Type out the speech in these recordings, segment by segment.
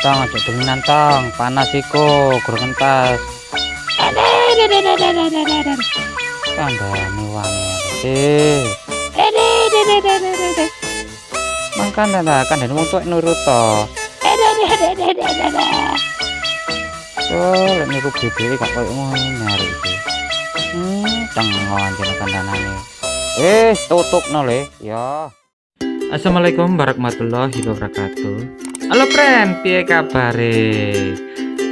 Tong aja dominan tong, panas iku, gurung entas. Kandhane wangi sih. Mangkane ta, kandhane wong tuwek nurut to. Oh, lek niru bebeke gak koyo ngono arek iki. Cengon jeneng kandhanane. Tutupno le, ya. Assalamualaikum warahmatullahi wabarakatuh. Halo friend, piye kabare?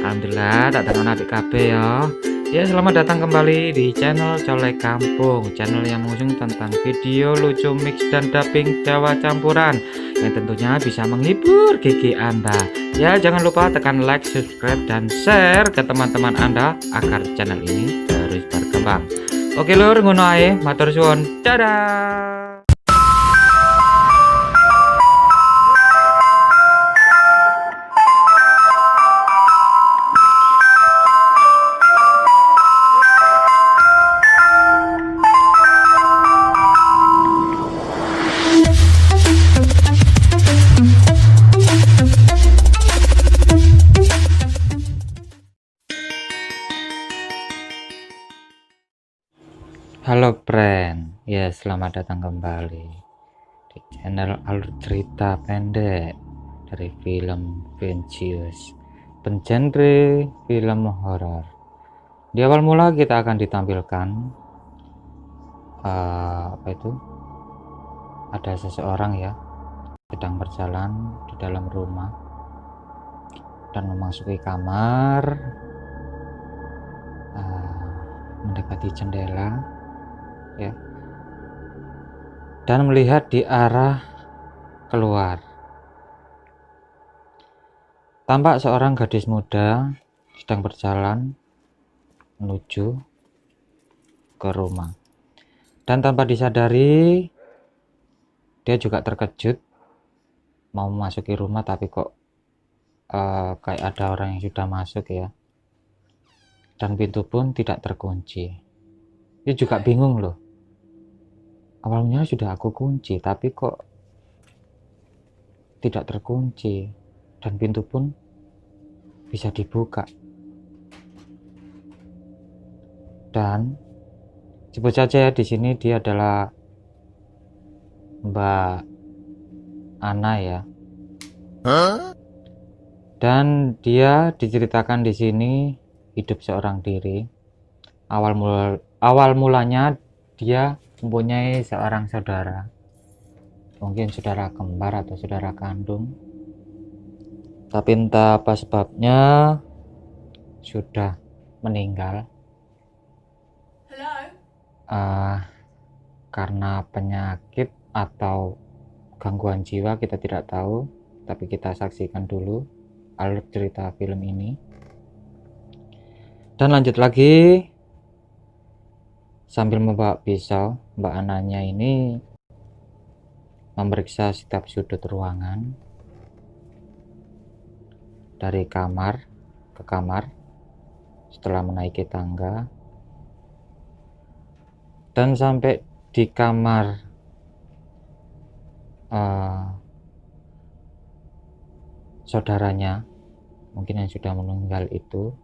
Alhamdulillah tak tekan apik kabeh ya. Ya, selamat datang kembali di channel Colek Kampung, channel yang mengusung tentang video lucu mix dan dubbing Jawa campuran yang tentunya bisa menghibur gigi Anda. Ya, jangan lupa tekan like, subscribe, dan share ke teman-teman Anda agar channel ini terus berkembang. Oke lur, ngono ae, matur suwun. Dadah. Halo friend, ya selamat datang kembali di channel alur cerita pendek dari film Vengeance pengenre film horor. Di awal mula kita akan ditampilkan ada seseorang ya sedang berjalan di dalam rumah dan memasuki kamar, mendekati jendela ya, dan melihat di arah keluar. Tampak seorang gadis muda sedang berjalan menuju ke rumah, dan tanpa disadari dia juga terkejut mau memasuki rumah, tapi kok kayak ada orang yang sudah masuk ya, dan pintu pun tidak terkunci. Dia juga bingung loh, awalnya sudah aku kunci tapi kok tidak terkunci dan pintu pun bisa dibuka. Dan sebut saja ya, di sini dia adalah Mbak Ana ya. Dan dia diceritakan di sini hidup seorang diri. Awal mulanya dia mempunyai seorang saudara, mungkin saudara kembar atau saudara kandung, tapi entah apa sebabnya sudah meninggal. Karena penyakit atau gangguan jiwa kita tidak tahu, tapi kita saksikan dulu alur cerita film ini. Dan lanjut lagi, sambil membawa pisau, Mbak Ananya ini memeriksa setiap sudut ruangan dari kamar ke kamar setelah menaiki tangga, dan sampai di kamar saudaranya mungkin yang sudah meninggal itu.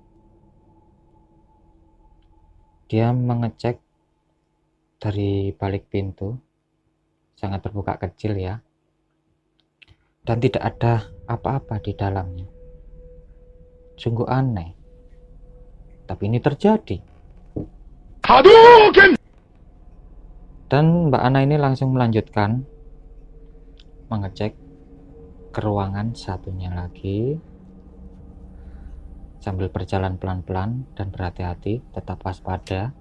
Dia mengecek dari balik pintu, sangat terbuka kecil ya, dan tidak ada apa-apa di dalamnya. Sungguh aneh, tapi ini terjadi. Dan Mbak Ana ini langsung melanjutkan mengecek ke ruangan satunya lagi, sambil berjalan pelan-pelan dan berhati-hati, tetap waspada,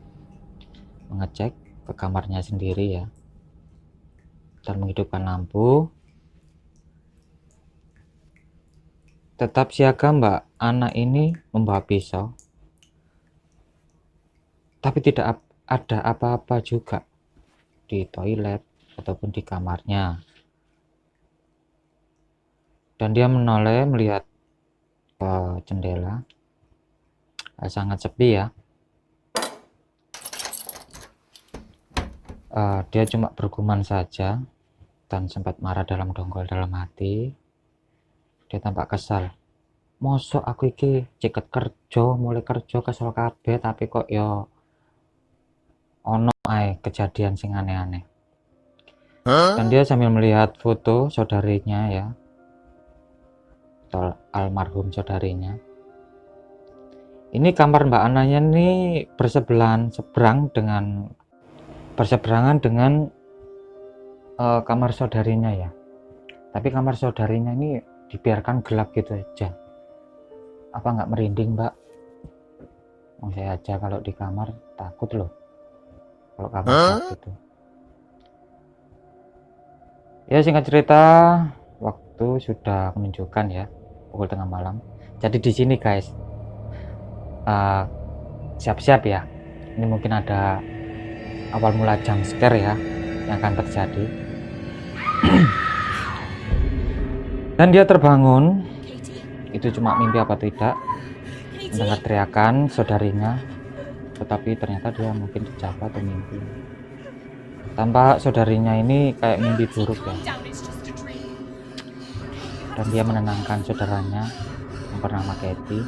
mengecek ke kamarnya sendiri ya, dan menghidupkan lampu. Tetap siaga Mbak Ana ini membawa pisau, tapi tidak ada apa-apa juga di toilet ataupun di kamarnya. Dan dia menoleh melihat ke jendela, sangat sepi ya. Dia cuma bergumam saja dan sempat marah dalam dongkol dalam hati. Dia tampak kesal mosok aku iki ceket kerja, mulai kerja kesel kabeh tapi kok ya ono ae kejadian sing aneh-aneh. Dan dia sambil melihat foto saudarinya ya, atau almarhum saudarinya. Ini kamar Mbak Ananya nih berseberangan dengan kamar saudarinya ya. Tapi kamar saudarinya ini dibiarkan gelap gitu aja. Apa nggak merinding, Mbak? Saya aja kalau di kamar takut loh. Kalau kamar gelap gitu. Ya singkat cerita, waktu sudah menunjukkan ya, pukul tengah malam. Jadi di sini guys, siap-siap ya. Ini mungkin ada awal mula jump scare ya yang akan terjadi. Dan dia terbangun. Itu cuma mimpi apa tidak? Mendengar teriakan saudarinya, tetapi ternyata dia mungkin dijabah atau mimpi. Tampak saudarinya ini kayak mimpi buruk ya. Dan dia menenangkan saudaranya yang bernama Katie.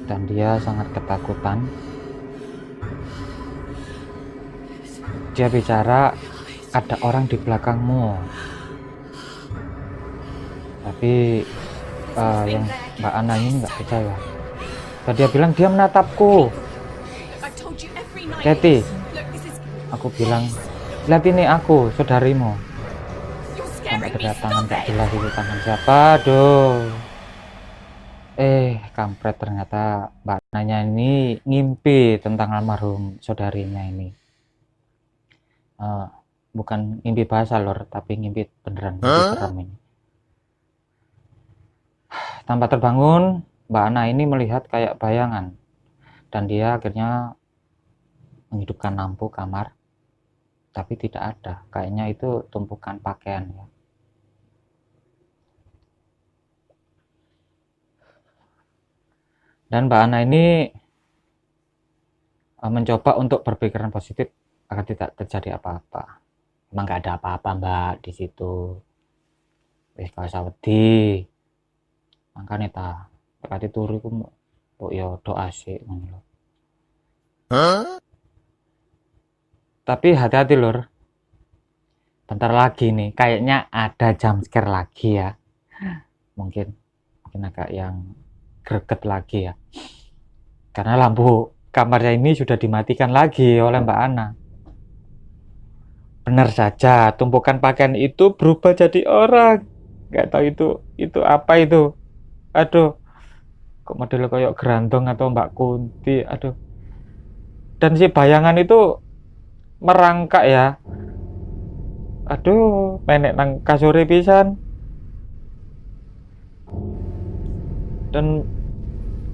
Dan dia sangat ketakutan. Dia bicara, ada orang di belakangmu. Tapi yang Mbak Ana ini nggak percaya. Dan dia bilang dia menatapku. Katie, aku bilang, lihat ini aku, saudarimu. Sampai berdatangan tak jelas itu tangan siapa, aduh. Kampret, ternyata Mbak Nanya ini ngimpi tentang almarhum saudarinya ini. Bukan ngimpi bahasa lor, tapi ngimpi beneran, ngimpi serem ini. Tanpa terbangun, Mbak Ana ini melihat kayak bayangan. Dan dia akhirnya menghidupkan lampu kamar. Tapi tidak ada, kayaknya itu tumpukan pakaian ya. Dan Mbak Ana ini mencoba untuk berpikiran positif agar tidak terjadi apa-apa. Emang gak ada apa-apa Mbak di situ. Wis gak usah wedi. Makanya ta, tekati turu iku kok ya doa sih ngono lho. Tapi hati-hati lur. Bentar lagi nih, kayaknya ada jump scare lagi ya. Mungkin agak yang greget lagi ya. Karena lampu kamarnya ini sudah dimatikan lagi oleh Mbak Ana. Benar saja, tumpukan pakaian itu berubah jadi orang. Nggak tahu itu apa itu. Aduh, kok modelnya kayak gerandong atau Mbak Kunti. Aduh. Dan si bayangan itu merangkak ya. Aduh, menek nang kasure pisan.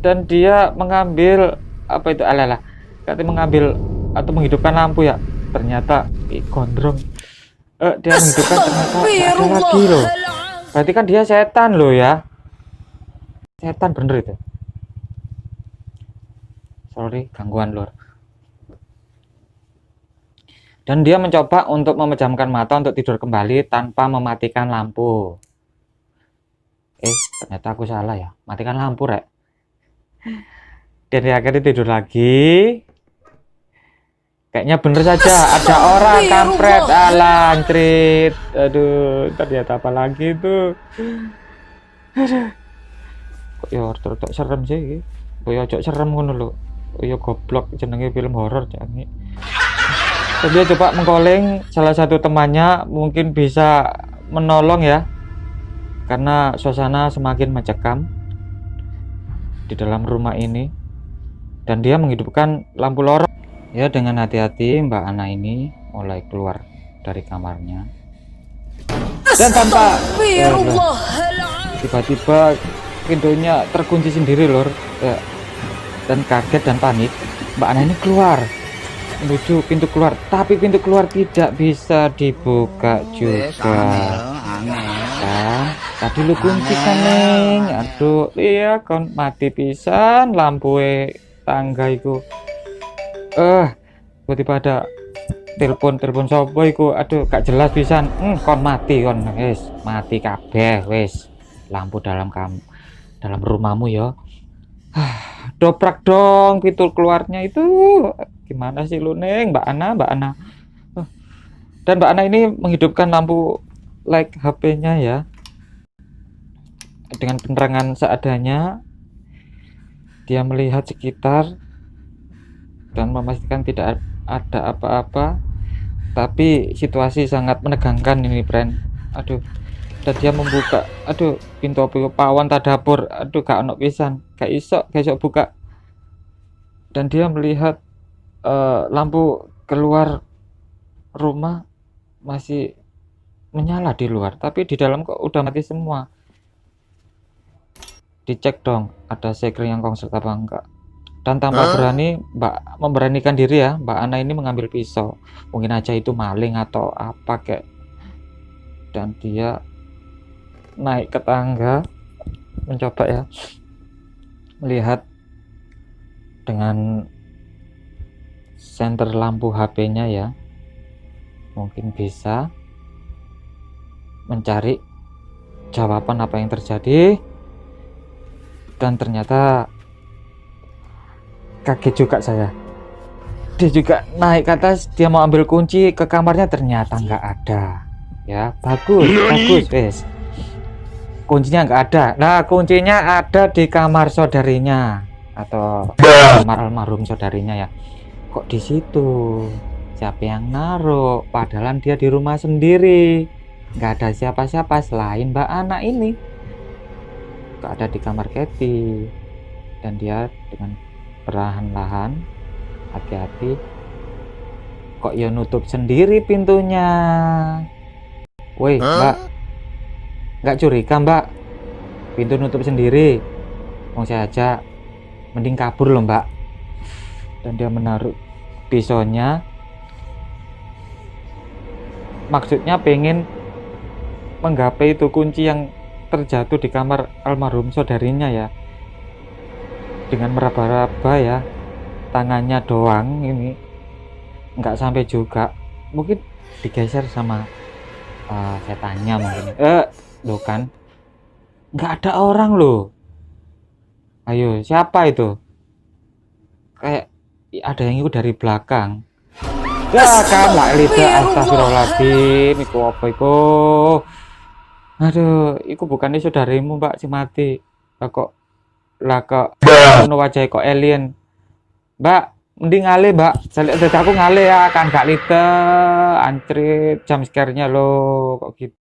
Dan dia mengambil apa itu alalah, katanya mengambil atau menghidupkan lampu ya. Ternyata gondrong. Dia menghidupkan ternyata ada lagi loh. Berarti kan dia setan loh ya. Setan bener itu. Sorry gangguan lor. Dan dia mencoba untuk memejamkan mata untuk tidur kembali tanpa mematikan lampu. Ternyata aku salah ya. Matikan lampu rek. Dan dia akhirnya tidur lagi. Kayaknya bener saja ada orang kampret alantrit. Aduh, ternyata apa lagi itu? Aduh. Kok ya tertok serem sih. Kok ya cok serem ngono lho. Oh ya goblok jenenge film horor jangan. Dan dia coba mengkoleng salah satu temannya, mungkin bisa menolong ya. Karena suasana semakin mencekam di dalam rumah ini. Dan dia menghidupkan lampu lorong. Ya, dengan hati-hati Mbak Ana ini mulai keluar dari kamarnya. Dan tanpa tiba-tiba pintunya terkunci sendiri lor. Dan kaget dan panik, Mbak Ana ini keluar menuju pintu keluar, tapi pintu keluar tidak bisa dibuka juga. Tadi lu kunci kan neng. Aduh, iya kon mati pisan lampu tangga iku. Tiba-tiba ada telepon sopo iku. Aduh, gak jelas pisan. Kon mati kon, wis mati kabeh wis. lampu dalam rumahmu ya. Dobrak dong pintu keluarnya itu. Gimana sih lu Neng, Mbak Ana. Dan Mbak Ana ini menghidupkan lampu like HP-nya ya, dengan penerangan seadanya. Dia melihat sekitar dan memastikan tidak ada apa-apa, tapi situasi sangat menegangkan ini, friend. Aduh, dan dia membuka, pintu pawon dapur, gak ono pisan, gak iso buka. Dan dia melihat lampu keluar rumah masih menyala di luar, tapi di dalam kok udah mati semua. Dicek dong ada segel yang konslet apa enggak. Dan tanpa memberanikan diri ya, Mbak Ana ini mengambil pisau. Mungkin aja itu maling atau apa kayak. Dan dia naik ke tangga mencoba ya, melihat dengan senter lampu HP-nya ya, mungkin bisa mencari jawaban apa yang terjadi. Dan ternyata kaget juga saya. Dia juga naik ke atas, dia mau ambil kunci ke kamarnya, ternyata nggak ada ya. Bagus wes, kuncinya nggak ada. Nah, kuncinya ada di kamar saudarinya atau kamar almarhum saudarinya ya. Kok di situ? Siapa yang naruh? Padahal dia di rumah sendiri, nggak ada siapa-siapa selain Mbak Ana ini. Nggak ada di kamar Kathy. Dan dia dengan perlahan-lahan, hati-hati, kok ya nutup sendiri pintunya. Woi Mbak, nggak curiga Mbak pintu nutup sendiri? Mau saya aja, mending kabur loh Mbak. Dan dia menaruh pisaunya, maksudnya pengen menggapai itu kunci yang terjatuh di kamar almarhum saudarinya ya. Dengan meraba-raba ya, tangannya doang ini, nggak sampai juga, mungkin digeser sama setannya mungkin. Loh kan, nggak ada orang loh. Ayo, siapa itu? Kayak ada yang ikut dari belakang. Ya kan, lah Elida, astagfirullahaladzim, iku apa iku? Aduh, iku bukannya saudarimu Mbak si mati. Kok ono wajah kok alien. Mbak, mending ngale Mbak. Saya aku ngale ya, kan gak lite antri jam scare-nya lo kok gitu.